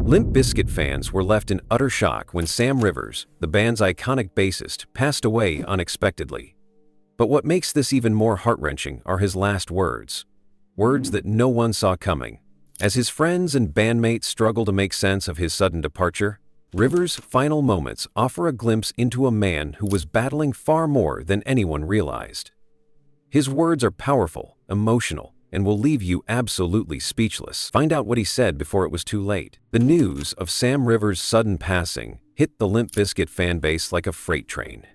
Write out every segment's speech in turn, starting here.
Limp Bizkit fans were left in utter shock when Sam Rivers, the band's iconic bassist, passed away unexpectedly. But what makes this even more heart-wrenching are his last words. Words that no one saw coming. As his friends and bandmates struggle to make sense of his sudden departure, Rivers' final moments offer a glimpse into a man who was battling far more than anyone realized. His words are powerful, emotional, and will leave you absolutely speechless. Find out what he said before it was too late. The news of Sam Rivers' sudden passing hit the Limp Bizkit fan base like a freight train.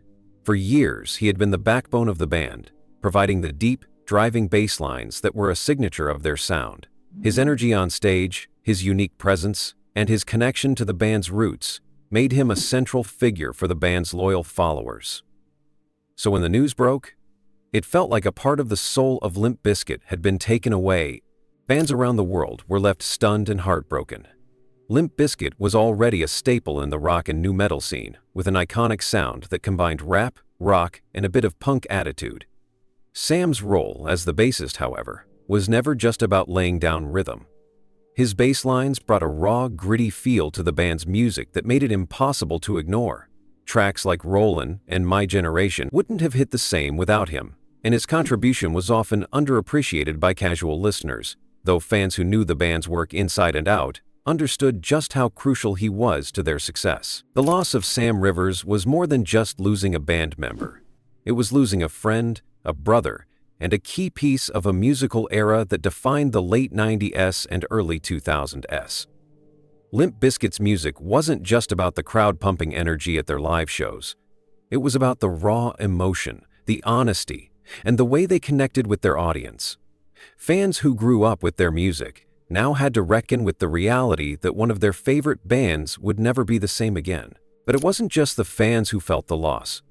For years, he had been the backbone of the band, providing the deep, driving bass lines that were a signature of their sound. His energy on stage, his unique presence, and his connection to the band's roots made him a central figure for the band's loyal followers. So when the news broke, it felt like a part of the soul of Limp Bizkit had been taken away. Fans around the world were left stunned and heartbroken. Limp Bizkit was already a staple in the rock and nu metal scene, with an iconic sound that combined rap, rock, and a bit of punk attitude. Sam's role as the bassist, however, was never just about laying down rhythm. His bass lines brought a raw, gritty feel to the band's music that made it impossible to ignore. Tracks like Rollin' and My Generation wouldn't have hit the same without him, and his contribution was often underappreciated by casual listeners, though fans who knew the band's work inside and out understood just how crucial he was to their success. The loss of Sam Rivers was more than just losing a band member. It was losing a friend, a brother, and a key piece of a musical era that defined the late 90s and early 2000s. Limp Bizkit's music wasn't just about the crowd pumping energy at their live shows. It was about the raw emotion, the honesty, and the way they connected with their audience. Fans who grew up with their music now had to reckon with the reality that one of their favorite bands would never be the same again. But it wasn't just the fans who felt the loss.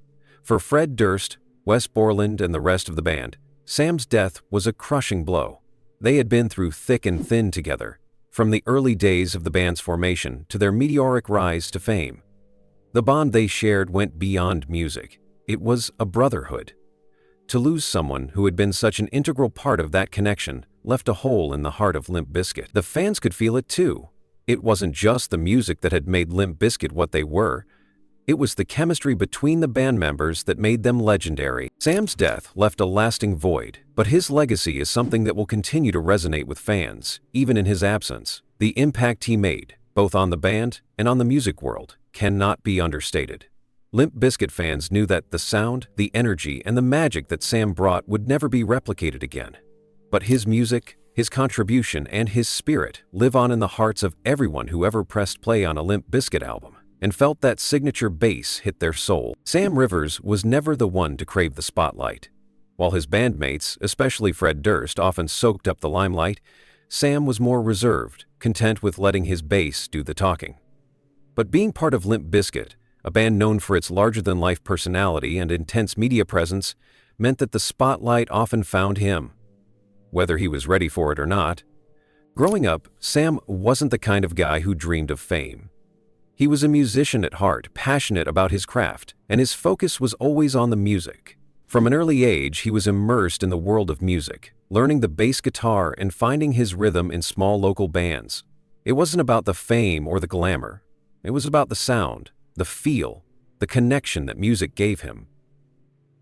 For Fred Durst, Wes Borland, and the rest of the band, Sam's death was a crushing blow. They had been through thick and thin together, from the early days of the band's formation to their meteoric rise to fame. The bond they shared went beyond music. It was a brotherhood. To lose someone who had been such an integral part of that connection left a hole in the heart of Limp Bizkit. The fans could feel it too. It wasn't just the music that had made Limp Bizkit what they were. It was the chemistry between the band members that made them legendary. Sam's death left a lasting void, but his legacy is something that will continue to resonate with fans, even in his absence. The impact he made, both on the band and on the music world, cannot be understated. Limp Bizkit fans knew that the sound, the energy, and the magic that Sam brought would never be replicated again. But his music, his contribution, and his spirit live on in the hearts of everyone who ever pressed play on a Limp Bizkit album and felt that signature bass hit their soul. Sam Rivers was never the one to crave the spotlight. While his bandmates, especially Fred Durst, often soaked up the limelight, Sam was more reserved, content with letting his bass do the talking. But being part of Limp Bizkit, a band known for its larger-than-life personality and intense media presence, meant that the spotlight often found him, whether he was ready for it or not. Growing up, Sam wasn't the kind of guy who dreamed of fame. He was a musician at heart, passionate about his craft, and his focus was always on the music. From an early age, he was immersed in the world of music, learning the bass guitar and finding his rhythm in small local bands. It wasn't about the fame or the glamour. It was about the sound, the feel, the connection that music gave him.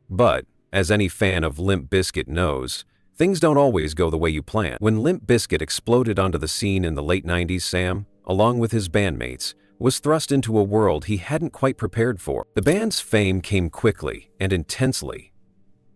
But, as any fan of Limp Bizkit knows, things don't always go the way you plan. When Limp Bizkit exploded onto the scene in the late 90s, Sam, along with his bandmates, was thrust into a world he hadn't quite prepared for. The band's fame came quickly and intensely.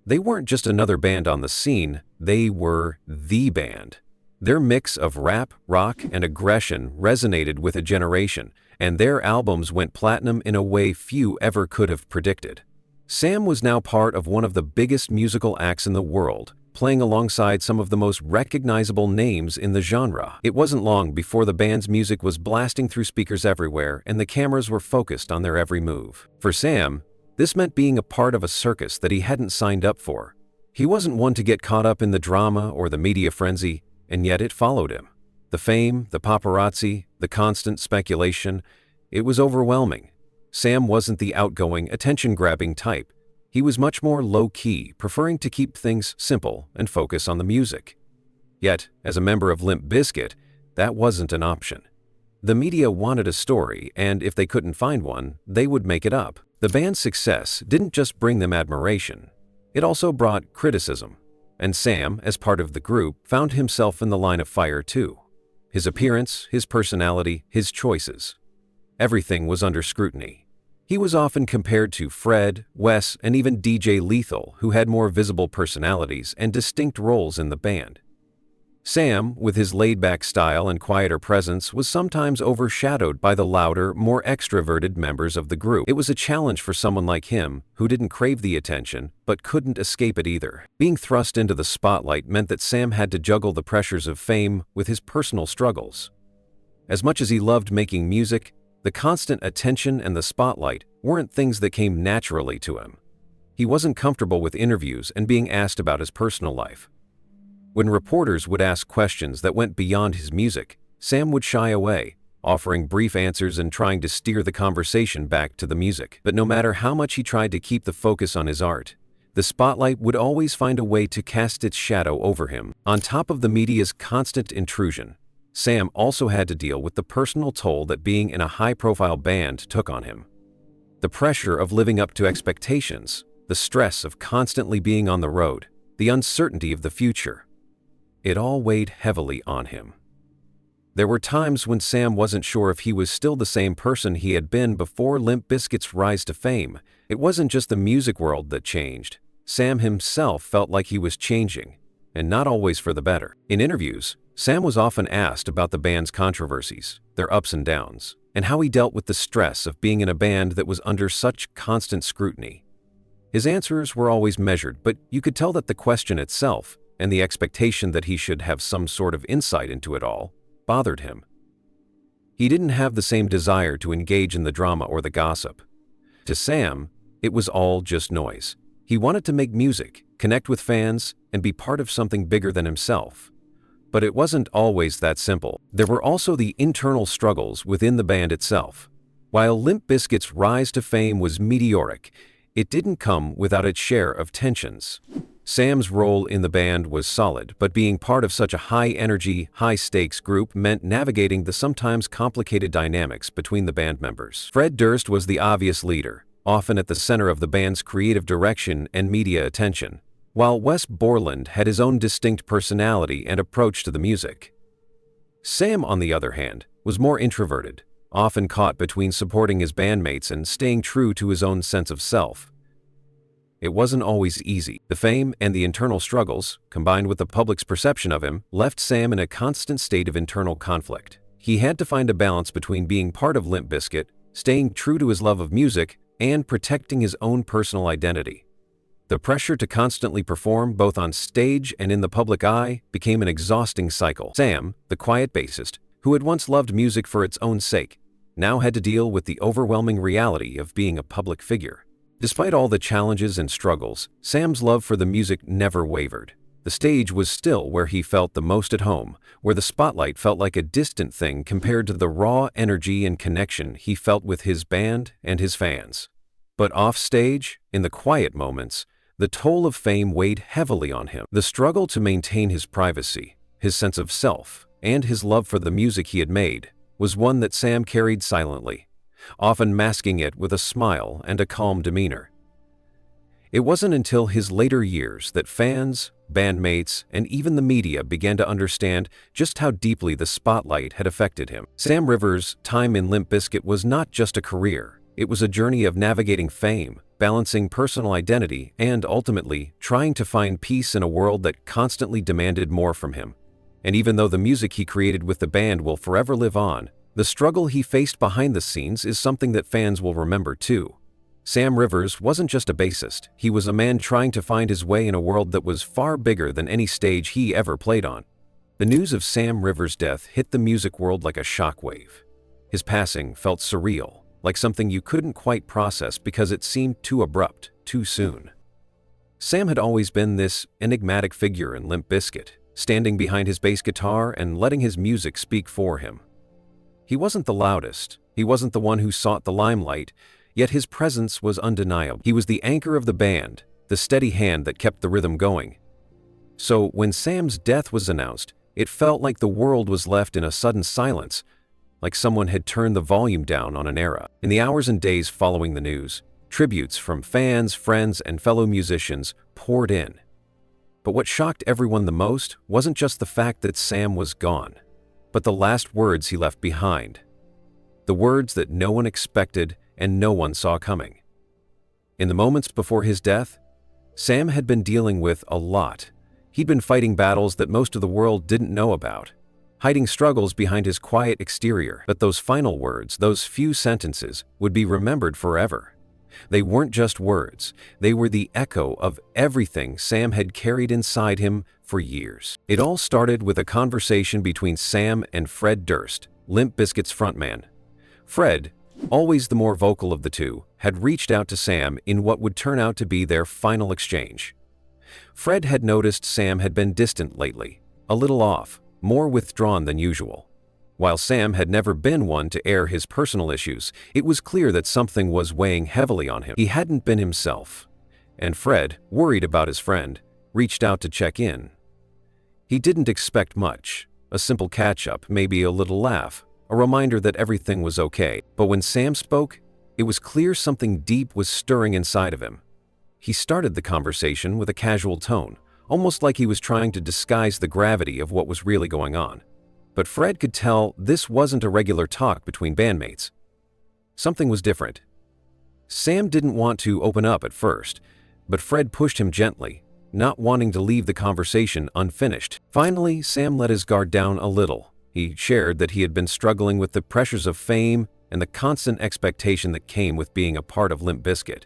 They weren't just another band on the scene, they were the band. Their mix of rap, rock, and aggression resonated with a generation, and their albums went platinum in a way few ever could have predicted. Sam was now part of one of the biggest musical acts in the world, playing alongside some of the most recognizable names in the genre. It wasn't long before the band's music was blasting through speakers everywhere and the cameras were focused on their every move. For Sam, this meant being a part of a circus that he hadn't signed up for. He wasn't one to get caught up in the drama or the media frenzy, and yet it followed him. The fame, the paparazzi, the constant speculation, it was overwhelming. Sam wasn't the outgoing, attention-grabbing type. He was much more low-key, preferring to keep things simple and focus on the music. Yet, as a member of Limp Bizkit, that wasn't an option. The media wanted a story, and if they couldn't find one, they would make it up. The band's success didn't just bring them admiration, it also brought criticism. And Sam, as part of the group, found himself in the line of fire too. His appearance, his personality, his choices. Everything was under scrutiny. He was often compared to Fred, Wes, and even DJ Lethal, who had more visible personalities and distinct roles in the band. Sam, with his laid-back style and quieter presence, was sometimes overshadowed by the louder, more extroverted members of the group. It was a challenge for someone like him, who didn't crave the attention, but couldn't escape it either. Being thrust into the spotlight meant that Sam had to juggle the pressures of fame with his personal struggles. As much as he loved making music, the constant attention and the spotlight weren't things that came naturally to him. He wasn't comfortable with interviews and being asked about his personal life. When reporters would ask questions that went beyond his music, Sam would shy away, offering brief answers and trying to steer the conversation back to the music. But no matter how much he tried to keep the focus on his art, the spotlight would always find a way to cast its shadow over him. On top of the media's constant intrusion, Sam also had to deal with the personal toll that being in a high-profile band took on him. The pressure of living up to expectations, the stress of constantly being on the road, the uncertainty of the future. It all weighed heavily on him. There were times when Sam wasn't sure if he was still the same person he had been before Limp Bizkit's rise to fame. It wasn't just the music world that changed. Sam himself felt like he was changing, and not always for the better. In interviews, Sam was often asked about the band's controversies, their ups and downs, and how he dealt with the stress of being in a band that was under such constant scrutiny. His answers were always measured, but you could tell that the question itself, and the expectation that he should have some sort of insight into it all, bothered him. He didn't have the same desire to engage in the drama or the gossip. To Sam, it was all just noise. He wanted to make music, connect with fans, and be part of something bigger than himself. But it wasn't always that simple. There were also the internal struggles within the band itself. While Limp Bizkit's rise to fame was meteoric, it didn't come without its share of tensions. Sam's role in the band was solid, but being part of such a high-energy, high-stakes group meant navigating the sometimes complicated dynamics between the band members. Fred Durst was the obvious leader, often at the center of the band's creative direction and media attention, while Wes Borland had his own distinct personality and approach to the music. Sam, on the other hand, was more introverted, often caught between supporting his bandmates and staying true to his own sense of self. It wasn't always easy. The fame and the internal struggles, combined with the public's perception of him, left Sam in a constant state of internal conflict. He had to find a balance between being part of Limp Bizkit, staying true to his love of music, and protecting his own personal identity. The pressure to constantly perform both on stage and in the public eye became an exhausting cycle. Sam, the quiet bassist, who had once loved music for its own sake, now had to deal with the overwhelming reality of being a public figure. Despite all the challenges and struggles, Sam's love for the music never wavered. The stage was still where he felt the most at home, where the spotlight felt like a distant thing compared to the raw energy and connection he felt with his band and his fans. But off-stage, in the quiet moments, the toll of fame weighed heavily on him. The struggle to maintain his privacy, his sense of self, and his love for the music he had made was one that Sam carried silently, often masking it with a smile and a calm demeanor. It wasn't until his later years that fans, bandmates, and even the media began to understand just how deeply the spotlight had affected him. Sam Rivers' time in Limp Bizkit was not just a career, it was a journey of navigating fame, balancing personal identity, and ultimately trying to find peace in a world that constantly demanded more from him. And even though the music he created with the band will forever live on, the struggle he faced behind the scenes is something that fans will remember too. Sam Rivers wasn't just a bassist, he was a man trying to find his way in a world that was far bigger than any stage he ever played on. The news of Sam Rivers' death hit the music world like a shockwave. His passing felt surreal, like something you couldn't quite process because it seemed too abrupt, too soon. Sam had always been this enigmatic figure in Limp Bizkit, standing behind his bass guitar and letting his music speak for him. He wasn't the loudest, he wasn't the one who sought the limelight, yet his presence was undeniable. He was the anchor of the band, the steady hand that kept the rhythm going. So when Sam's death was announced, it felt like the world was left in a sudden silence, like someone had turned the volume down on an era. In the hours and days following the news, tributes from fans, friends, and fellow musicians poured in. But what shocked everyone the most wasn't just the fact that Sam was gone, but the last words he left behind. The words that no one expected and no one saw coming. In the moments before his death, Sam had been dealing with a lot. He'd been fighting battles that most of the world didn't know about, hiding struggles behind his quiet exterior. But those final words, those few sentences, would be remembered forever. They weren't just words, they were the echo of everything Sam had carried inside him for years. It all started with a conversation between Sam and Fred Durst, Limp Bizkit's frontman. Fred, always the more vocal of the two, had reached out to Sam in what would turn out to be their final exchange. Fred had noticed Sam had been distant lately, a little off, more withdrawn than usual. While Sam had never been one to air his personal issues, it was clear that something was weighing heavily on him. He hadn't been himself, and Fred, worried about his friend, reached out to check in. He didn't expect much, a simple catch-up, maybe a little laugh, a reminder that everything was okay. But when Sam spoke, it was clear something deep was stirring inside of him. He started the conversation with a casual tone, almost like he was trying to disguise the gravity of what was really going on. But Fred could tell this wasn't a regular talk between bandmates. Something was different. Sam didn't want to open up at first, but Fred pushed him gently, not wanting to leave the conversation unfinished. Finally, Sam let his guard down a little. He shared that he had been struggling with the pressures of fame and the constant expectation that came with being a part of Limp Bizkit.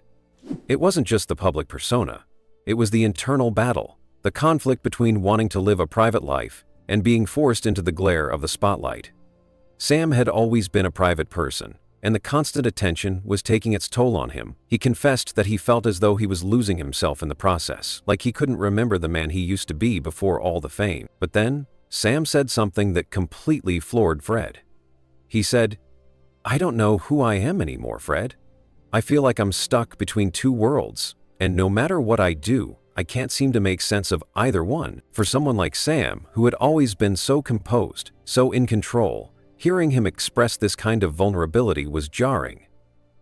It wasn't just the public persona. It was the internal battle, the conflict between wanting to live a private life and being forced into the glare of the spotlight. Sam had always been a private person, and the constant attention was taking its toll on him. He confessed that he felt as though he was losing himself in the process, like he couldn't remember the man he used to be before all the fame. But then, Sam said something that completely floored Fred. He said, "I don't know who I am anymore, Fred. I feel like I'm stuck between two worlds, and no matter what I do, I can't seem to make sense of either one." For someone like Sam, who had always been so composed, so in control, hearing him express this kind of vulnerability was jarring.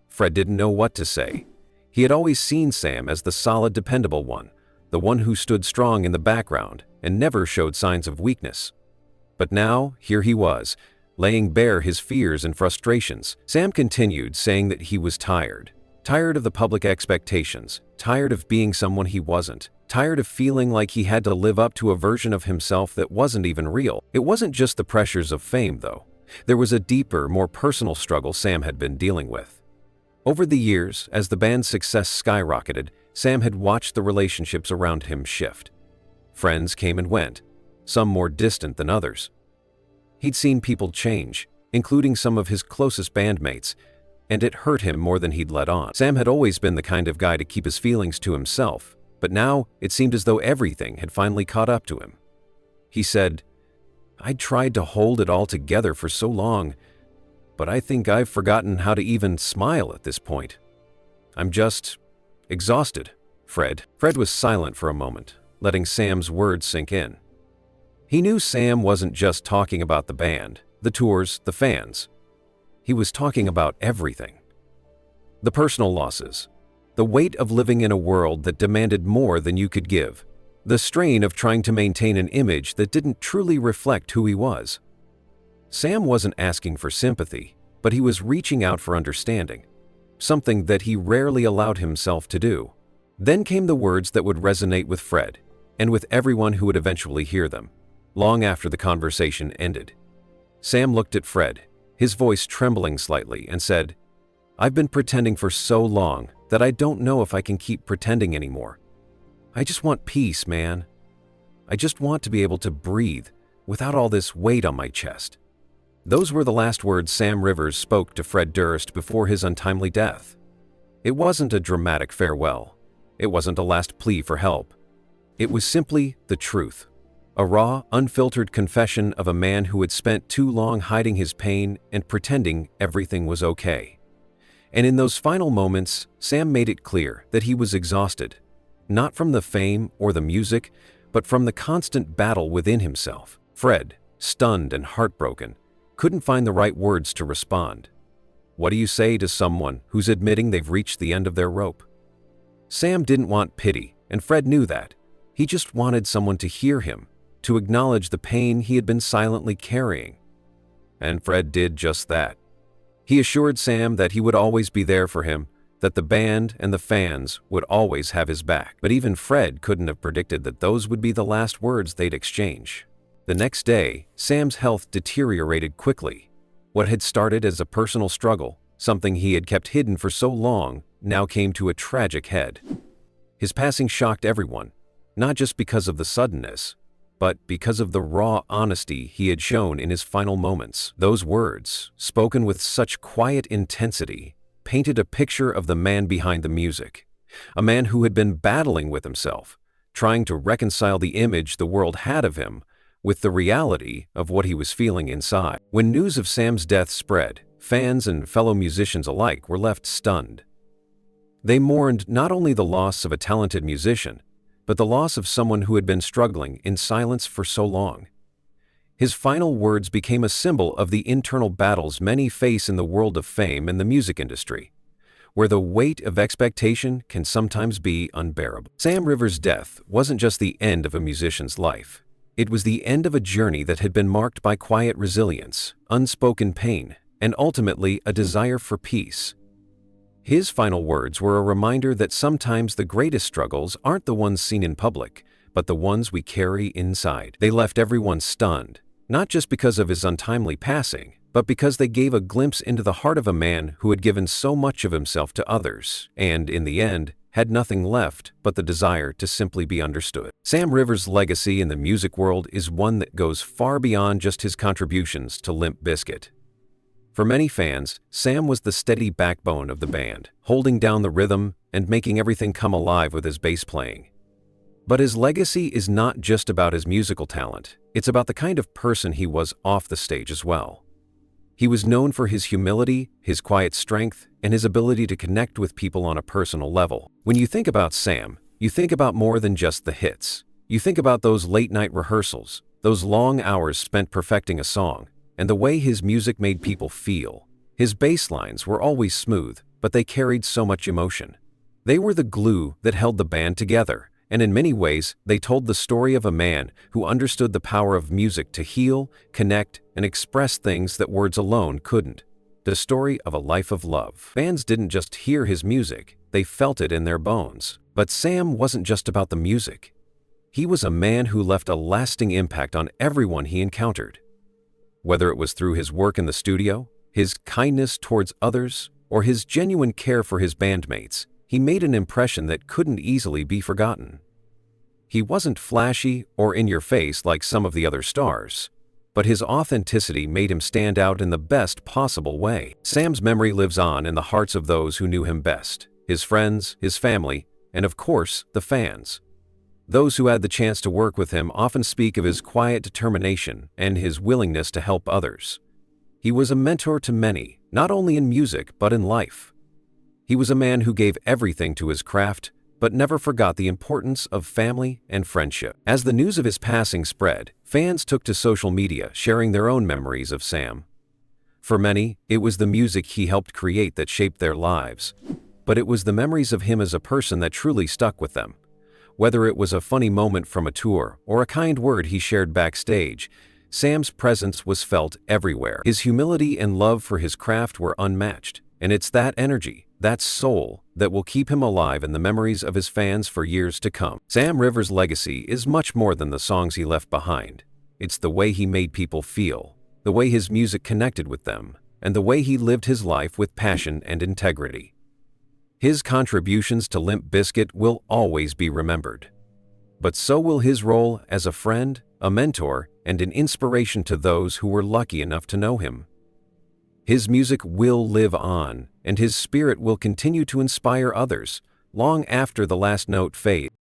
Fred didn't know what to say. He had always seen Sam as the solid, dependable one, the one who stood strong in the background and never showed signs of weakness. But now, here he was, laying bare his fears and frustrations. Sam continued, saying that he was tired. Tired of the public expectations, tired of being someone he wasn't, tired of feeling like he had to live up to a version of himself that wasn't even real. It wasn't just the pressures of fame, though. There was a deeper, more personal struggle Sam had been dealing with. Over the years, as the band's success skyrocketed, Sam had watched the relationships around him shift. Friends came and went, some more distant than others. He'd seen people change, including some of his closest bandmates, and it hurt him more than he'd let on. Sam had always been the kind of guy to keep his feelings to himself, but now it seemed as though everything had finally caught up to him. He said, "I'd tried to hold it all together for so long, but I think I've forgotten how to even smile at this point. I'm just exhausted, Fred." Fred was silent for a moment, letting Sam's words sink in. He knew Sam wasn't just talking about the band, the tours, the fans. He was talking about everything. The personal losses, the weight of living in a world that demanded more than you could give, the strain of trying to maintain an image that didn't truly reflect who he was. Sam wasn't asking for sympathy, but he was reaching out for understanding, something that he rarely allowed himself to do. Then came the words that would resonate with Fred, and with everyone who would eventually hear them, long after the conversation ended. Sam looked at Fred, his voice trembling slightly, and said, "I've been pretending for so long that I don't know if I can keep pretending anymore. I just want peace, man. I just want to be able to breathe without all this weight on my chest." Those were the last words Sam Rivers spoke to Fred Durst before his untimely death. It wasn't a dramatic farewell. It wasn't a last plea for help. It was simply the truth. A raw, unfiltered confession of a man who had spent too long hiding his pain and pretending everything was okay. And in those final moments, Sam made it clear that he was exhausted, not from the fame or the music, but from the constant battle within himself. Fred, stunned and heartbroken, couldn't find the right words to respond. What do you say to someone who's admitting they've reached the end of their rope? Sam didn't want pity, and Fred knew that. He just wanted someone to hear him, to acknowledge the pain he had been silently carrying. And Fred did just that. He assured Sam that he would always be there for him, that the band and the fans would always have his back. But even Fred couldn't have predicted that those would be the last words they'd exchange. The next day, Sam's health deteriorated quickly. What had started as a personal struggle, something he had kept hidden for so long, now came to a tragic head. His passing shocked everyone, not just because of the suddenness, but because of the raw honesty he had shown in his final moments. Those words, spoken with such quiet intensity, painted a picture of the man behind the music, a man who had been battling with himself, trying to reconcile the image the world had of him with the reality of what he was feeling inside. When news of Sam's death spread, fans and fellow musicians alike were left stunned. They mourned not only the loss of a talented musician, but the loss of someone who had been struggling in silence for so long. His final words became a symbol of the internal battles many face in the world of fame and the music industry, where the weight of expectation can sometimes be unbearable. Sam Rivers' death wasn't just the end of a musician's life. It was the end of a journey that had been marked by quiet resilience, unspoken pain, and ultimately a desire for peace. His final words were a reminder that sometimes the greatest struggles aren't the ones seen in public, but the ones we carry inside. They left everyone stunned, not just because of his untimely passing, but because they gave a glimpse into the heart of a man who had given so much of himself to others, and, in the end, had nothing left but the desire to simply be understood. Sam Rivers' legacy in the music world is one that goes far beyond just his contributions to Limp Bizkit. For many fans, Sam was the steady backbone of the band, holding down the rhythm and making everything come alive with his bass playing. But his legacy is not just about his musical talent, it's about the kind of person he was off the stage as well. He was known for his humility, his quiet strength, and his ability to connect with people on a personal level. When you think about Sam, you think about more than just the hits. You think about those late-night rehearsals, those long hours spent perfecting a song, and the way his music made people feel. His bass lines were always smooth, but they carried so much emotion. They were the glue that held the band together, and in many ways, they told the story of a man who understood the power of music to heal, connect, and express things that words alone couldn't. The story of a life of love. Fans didn't just hear his music, they felt it in their bones. But Sam wasn't just about the music. He was a man who left a lasting impact on everyone he encountered. Whether it was through his work in the studio, his kindness towards others, or his genuine care for his bandmates, he made an impression that couldn't easily be forgotten. He wasn't flashy or in your face like some of the other stars, but his authenticity made him stand out in the best possible way. Sam's memory lives on in the hearts of those who knew him best, his friends, his family, and of course, the fans. Those who had the chance to work with him often speak of his quiet determination and his willingness to help others. He was a mentor to many, not only in music but in life. He was a man who gave everything to his craft, but never forgot the importance of family and friendship. As the news of his passing spread, fans took to social media sharing their own memories of Sam. For many, it was the music he helped create that shaped their lives, but it was the memories of him as a person that truly stuck with them. Whether it was a funny moment from a tour or a kind word he shared backstage, Sam's presence was felt everywhere. His humility and love for his craft were unmatched, and it's that energy, that soul, that will keep him alive in the memories of his fans for years to come. Sam Rivers' legacy is much more than the songs he left behind. It's the way he made people feel, the way his music connected with them, and the way he lived his life with passion and integrity. His contributions to Limp Bizkit will always be remembered. But so will his role as a friend, a mentor, and an inspiration to those who were lucky enough to know him. His music will live on, and his spirit will continue to inspire others long after the last note fades.